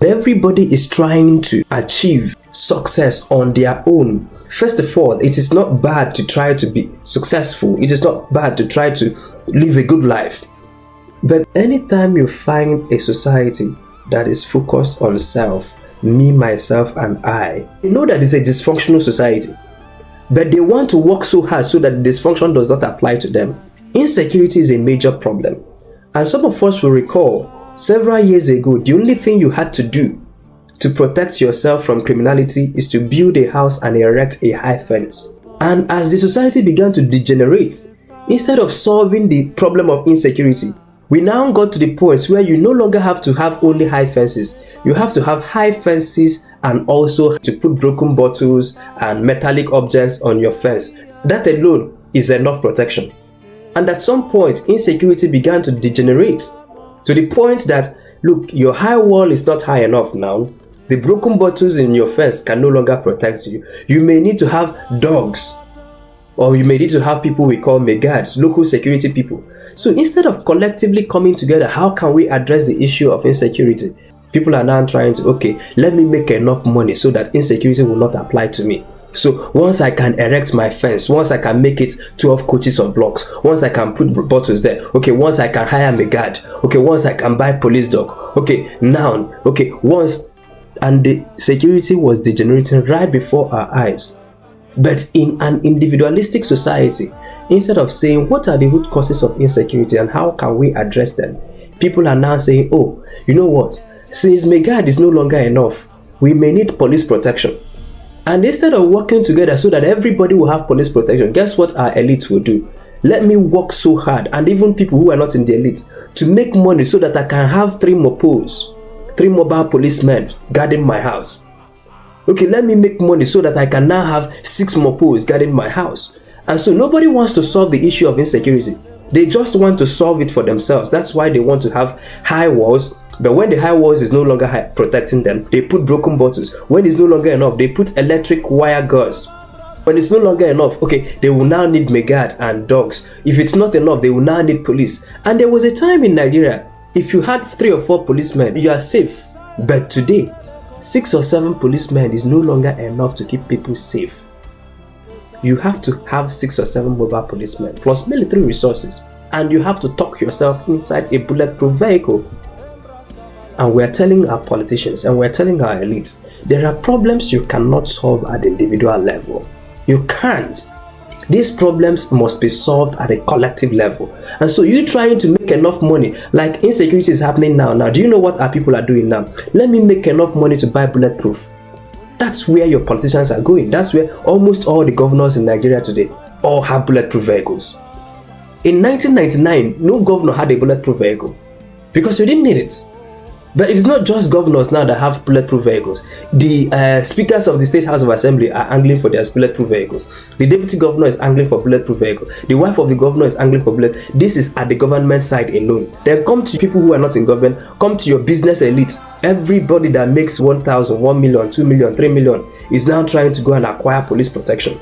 Everybody is trying to achieve success on their own. First of all, it is not bad to try to be successful. It is not bad to try to live a good life. But anytime you find a society that is focused on self, me, myself, and I, you know that it's a dysfunctional society. But they want to work so hard so that dysfunction does not apply to them. Insecurity is a major problem. And some of us will recall, several years ago, the only thing you had to do to protect yourself from criminality is to build a house and erect a high fence. And as the society began to degenerate, instead of solving the problem of insecurity, we now got to the point where you no longer have to have only high fences. You have to have high fences and also to put broken bottles and metallic objects on your fence. That alone is enough protection. And at some point, insecurity began to degenerate to the point that, look, your high wall is not high enough now. The broken bottles in your fence can no longer protect you. You may need to have dogs, or you may need to have people we call megats, local security people. So instead of collectively coming together, how can we address the issue of insecurity? People are now trying to, okay, let me make enough money so that insecurity will not apply to me. So once I can erect my fence, once I can make it 12 coaches of blocks, once I can put bottles there, okay, once I can hire a guard, okay, once I can buy police dog, okay, now, okay, once, and the security was degenerating right before our eyes. But in an individualistic society, instead of saying what are the root causes of insecurity and how can we address them, people are now saying, oh, you know what, since Megad is no longer enough, we may need police protection. And instead of working together so that everybody will have police protection, guess what our elites will do? Let me work so hard, and even people who are not in the elite, to make money so that I can have 3 mopos, 3 mobile policemen guarding my house. Okay, let me make money so that I can now have 6 mopos guarding my house. And so nobody wants to solve the issue of insecurity. They just want to solve it for themselves. That's why they want to have high walls. But when the high walls is no longer protecting them, they put broken bottles. When it's no longer enough, they put electric wire guards. When it's no longer enough, okay, they will now need megad and dogs. If it's not enough, they will now need police. And there was a time in Nigeria, if you had 3 or 4 policemen, you are safe. But today, 6 or 7 policemen is no longer enough to keep people safe. You have to have 6 or 7 mobile policemen plus military resources. And you have to tuck yourself inside a bulletproof vehicle. And we're telling our politicians and we're telling our elites, there are problems you cannot solve at the individual level. You can't. These problems must be solved at a collective level. And so you trying to make enough money, like insecurity is happening now. Now, do you know what our people are doing now? Let me make enough money to buy bulletproof. That's where your politicians are going. That's where almost all the governors in Nigeria today all have bulletproof vehicles. In 1999, no governor had a bulletproof vehicle because you didn't need it. But it's not just governors now that have bulletproof vehicles. The speakers of the State House of Assembly are angling for their bulletproof vehicles. The deputy governor is angling for bulletproof vehicles. The wife of the governor is angling for bullet. This is at the government side alone. Then come to people who are not in government. Come to your business elites. Everybody that makes 1,000, 1 million, 2 million, 3 million is now trying to go and acquire police protection.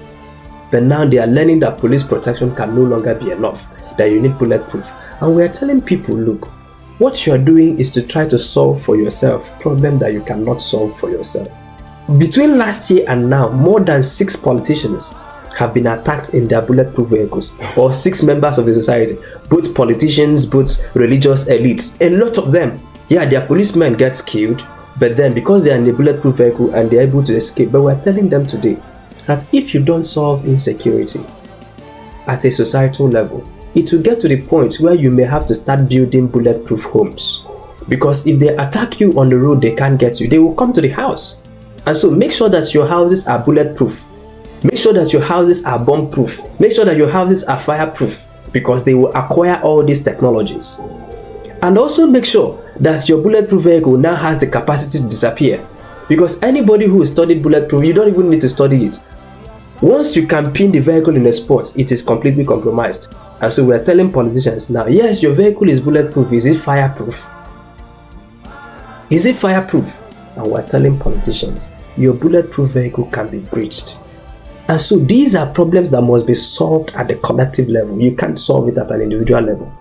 But now they are learning that police protection can no longer be enough. That you need bulletproof. And we are telling people, look, what you are doing is to try to solve for yourself problem that you cannot solve for yourself. Between last year and now, more than 6 politicians have been attacked in their bulletproof vehicles, or 6 members of the society, both politicians, both religious elites. A lot of them, yeah, their policemen get killed, but then because they are in a bulletproof vehicle and they are able to escape. But we're telling them today that if you don't solve insecurity at a societal level, it will get to the point where you may have to start building bulletproof homes. Because if they attack you on the road, they can't get you. They will come to the house. And so make sure that your houses are bulletproof. Make sure that your houses are bomb-proof. Make sure that your houses are fireproof, because they will acquire all these technologies. And also make sure that your bulletproof vehicle now has the capacity to disappear. Because anybody who studied bulletproof, you don't even need to study it. Once you can pin the vehicle in a spot, it is completely compromised. And so we're telling politicians now, yes, your vehicle is bulletproof. Is it fireproof? Is it fireproof? And we're telling politicians, your bulletproof vehicle can be breached. And so these are problems that must be solved at the collective level. You can't solve it at an individual level.